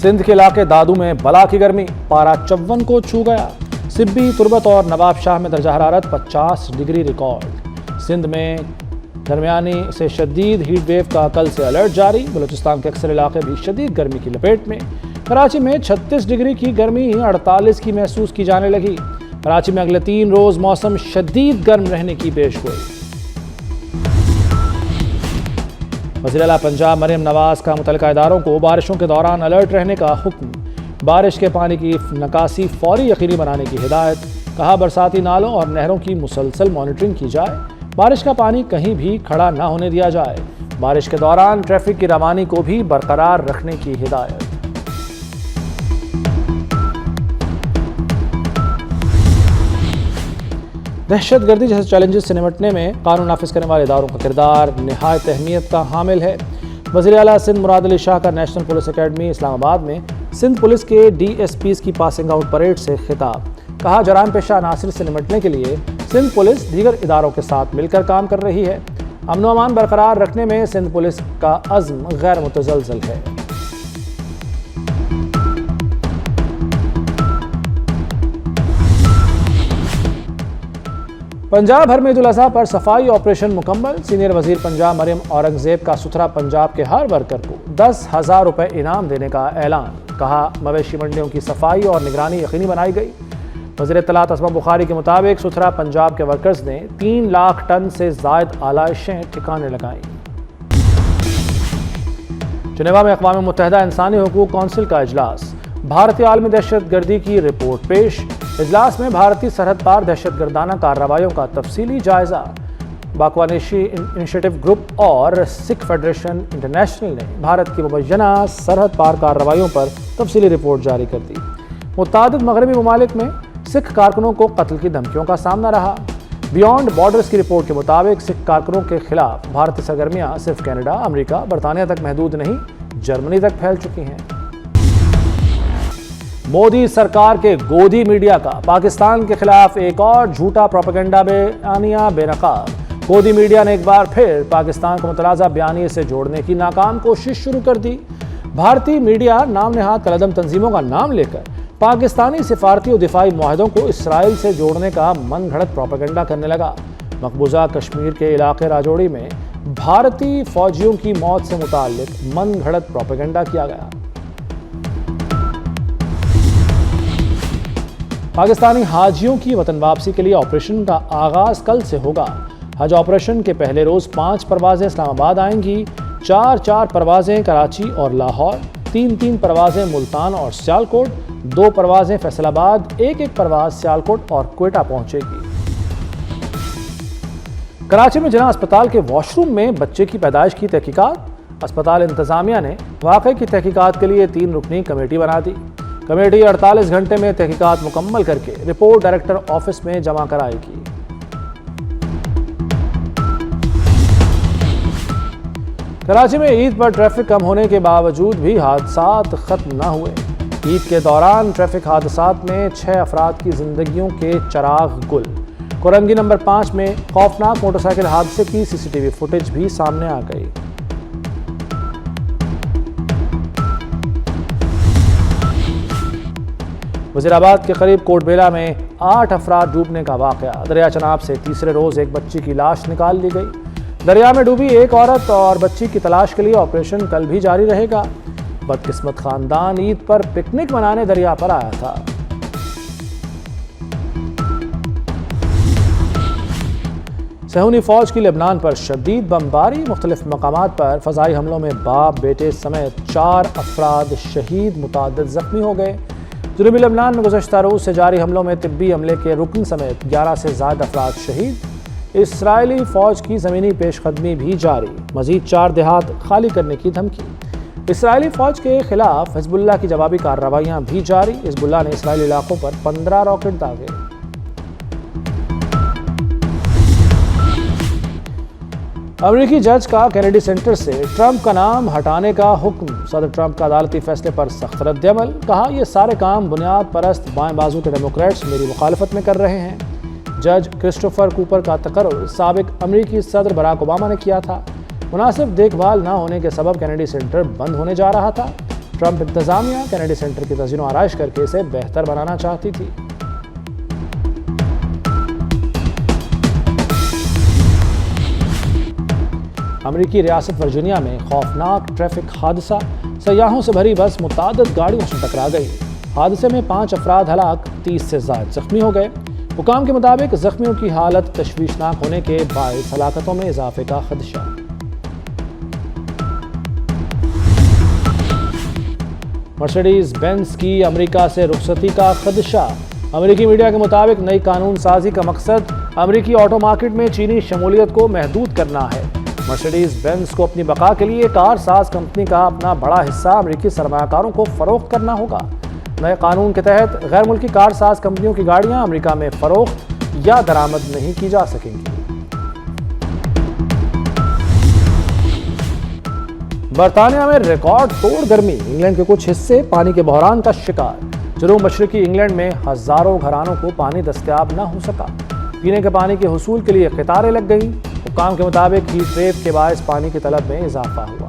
سندھ کے علاقے دادو میں بلا کی گرمی، پارا 54 کو چھو گیا۔ سبی، تربت اور نواب شاہ میں درجہ حرارت 50 ڈگری ریکارڈ۔ سندھ میں درمیانی سے شدید ہیٹ ویو کا کل سے الرٹ جاری، بلوچستان کے اکثر علاقے بھی شدید گرمی کی لپیٹ میں۔ کراچی میں 36 ڈگری کی گرمی 48 کی محسوس کی جانے لگی۔ کراچی میں اگلے 3 روز موسم شدید گرم رہنے کی پیش گوئی۔ وزیر اعلیٰ پنجاب مریم نواز کا متعلقہ اداروں کو بارشوں کے دوران الرٹ رہنے کا حکم، بارش کے پانی کی نکاسی فوری یقینی بنانے کی ہدایت۔ کہا برساتی نالوں اور نہروں کی مسلسل مانیٹرنگ کی جائے، بارش کا پانی کہیں بھی کھڑا نہ ہونے دیا جائے۔ بارش کے دوران ٹریفک کی روانی کو بھی برقرار رکھنے کی ہدایت۔ دہشت گردی جیسے چیلنجز سے نمٹنے میں قانون نافذ کرنے والے اداروں کا کردار نہایت اہمیت کا حامل ہے۔ وزیر اعلیٰ سندھ مراد علی شاہ کا نیشنل پولیس اکیڈمی اسلام آباد میں سندھ پولیس کے ڈی ایس پیز کی پاسنگ آؤٹ پریڈ سے خطاب۔ کہا جرائم پیشہ عناصر سے نمٹنے کے لیے سندھ پولیس دیگر اداروں کے ساتھ مل کر کام کر رہی ہے۔ امن و امان برقرار رکھنے میں سندھ پولیس کا عزم غیر متزلزل ہے۔ پنجاب بھر میں عید الاضحیٰ پر صفائی آپریشن مکمل، سینئر وزیر پنجاب مریم اورنگزیب کا ستھرا پنجاب کے ہر ورکر کو 10,000 روپے انعام دینے کا اعلان۔ کہا مویشی منڈیوں کی صفائی اور نگرانی یقینی بنائی گئی۔ وزیر اطلاعات اسما بخاری کے مطابق ستھرا پنجاب کے ورکرز نے 3 لاکھ ٹن سے زائد آلائشیں ٹھکانے لگائیں۔ جنیوا میں اقوام متحدہ انسانی حقوق کونسل کا اجلاس، بھارتی عالمی دہشت گردی کی رپورٹ پیش۔ اجلاس میں بھارتی سرحد پار دہشت گردانہ کارروائیوں کا تفصیلی جائزہ۔ باکوانیشی انیشیٹو گروپ اور سکھ فیڈریشن انٹرنیشنل نے بھارت کی مبینہ سرحد پار کارروائیوں پر تفصیلی رپورٹ جاری کر دی۔ متعدد مغربی ممالک میں سکھ کارکنوں کو قتل کی دھمکیوں کا سامنا رہا۔ بیانڈ بارڈرز کی رپورٹ کے مطابق سکھ کارکنوں کے خلاف بھارتی سرگرمیاں صرف کینیڈا، امریکہ، برطانیہ تک محدود نہیں، جرمنی تک پھیل چکی ہیں۔ مودی سرکار کے گودی میڈیا کا پاکستان کے خلاف ایک اور جھوٹا پروپیگنڈا بیانیہ بے نقاب۔ گودی میڈیا نے ایک بار پھر پاکستان کو متنازع بیانیے سے جوڑنے کی ناکام کوشش شروع کر دی۔ بھارتی میڈیا نام نہاد کالعدم تنظیموں کا نام لے کر پاکستانی سفارتی اور دفاعی معاہدوں کو اسرائیل سے جوڑنے کا من گھڑت پروپیگنڈا کرنے لگا۔ مقبوضہ کشمیر کے علاقے راجوڑی میں بھارتی فوجیوں کی موت سے متعلق من گھڑت پروپیگنڈا کیا گیا۔ پاکستانی حاجیوں کی وطن واپسی کے لیے آپریشن کا آغاز کل سے ہوگا۔ حج آپریشن کے پہلے روز 5 پروازیں اسلام آباد آئیں گی، 4 پروازیں کراچی اور لاہور، 3 پروازیں ملتان اور سیالکوٹ، 2 پروازیں فیصل آباد، 1 پرواز سیالکوٹ اور کوئٹہ پہنچے گی۔ کراچی میں جناح اسپتال کے واش روم میں بچے کی پیدائش کی تحقیقات، اسپتال انتظامیہ نے واقعے کی تحقیقات کے لیے 3 رکنی کمیٹی بنا دی۔ کمیٹی 48 گھنٹے میں تحقیقات مکمل کر کے رپورٹ ڈائریکٹر آفس میں جمع کرائے گی۔ کراچی میں عید پر ٹریفک کم ہونے کے باوجود بھی حادثات ختم نہ ہوئے۔ عید کے دوران ٹریفک حادثات میں 6 افراد کی زندگیوں کے چراغ گل۔ کورنگی نمبر 5 میں خوفناک موٹر سائیکل حادثے کی CCTV فوٹیج بھی سامنے آ گئی۔ وزیر آباد کے قریب کوٹ بیلا میں 8 افراد ڈوبنے کا واقعہ، دریا چناب سے تیسرے روز ایک بچی کی لاش نکال لی گئی۔ دریا میں ڈوبی ایک عورت اور بچی کی تلاش کے لیے آپریشن کل بھی جاری رہے گا۔ بدقسمت خاندان عید پر پکنک منانے دریا پر آیا تھا۔ صہیونی فوج کی لبنان پر شدید بمباری، مختلف مقامات پر فضائی حملوں میں باپ بیٹے سمیت 4 افراد شہید، متعدد زخمی ہو گئے۔ جنوبی لبنان میں گزشتہ روز سے جاری حملوں میں طبی عملے کے رکن سمیت 11 سے زائد افراد شہید۔ اسرائیلی فوج کی زمینی پیش قدمی بھی جاری، مزید 4 دیہات خالی کرنے کی دھمکی۔ اسرائیلی فوج کے خلاف حزب اللہ کی جوابی کارروائیاں بھی جاری، حزب اللہ نے اسرائیلی علاقوں پر 15 راکٹ داغے۔ امریکی جج کا کینیڈی سینٹر سے ٹرمپ کا نام ہٹانے کا حکم، صدر ٹرمپ کا عدالتی فیصلے پر سخت رد عمل۔ کہا یہ سارے کام بنیاد پرست بائیں بازو کے ڈیموکریٹس میری مخالفت میں کر رہے ہیں۔ جج کرسٹوفر کوپر کا تقرر سابق امریکی صدر براک اوباما نے کیا تھا۔ مناسب دیکھ بھال نہ ہونے کے سبب کینیڈی سینٹر بند ہونے جا رہا تھا۔ ٹرمپ انتظامیہ کینیڈی سینٹر کی تزئین و آرائش کر کے اسے بہتر بنانا چاہتی تھی۔ امریکی ریاست ورجینیا میں خوفناک ٹریفک حادثہ، سیاحوں سے بھری بس متعدد گاڑیوں سے ٹکرا گئی۔ حادثے میں 5 افراد ہلاک، 30 سے زائد زخمی ہو گئے۔ حکام کے مطابق زخمیوں کی حالت تشویشناک ہونے کے باعث ہلاکتوں میں اضافے کا خدشہ۔ مرسیڈیز بینز کی امریکہ سے رخصتی کا خدشہ۔ امریکی میڈیا کے مطابق نئی قانون سازی کا مقصد امریکی آٹو مارکیٹ میں چینی شمولیت کو محدود کرنا ہے۔ مرسیڈیز بینز کو اپنی بقا کے لیے کار ساز کمپنی کا اپنا بڑا حصہ امریکی سرمایہ کاروں کو فروخت کرنا ہوگا۔ نئے قانون کے تحت غیر ملکی کار ساز کمپنیوں کی گاڑیاں امریکہ میں فروخت یا درآمد نہیں کی جا سکیں گی۔ برطانیہ میں ریکارڈ توڑ گرمی، انگلینڈ کے کچھ حصے پانی کے بحران کا شکار۔ جنوب مشرقی انگلینڈ میں ہزاروں گھرانوں کو پانی دستیاب نہ ہو سکا۔ پینے کے پانی کے حصول کے لیے قطاریں لگ گئیں۔ حکام کے مطابق ہیٹ ویو کے باعث پانی کی طلب میں اضافہ ہوا۔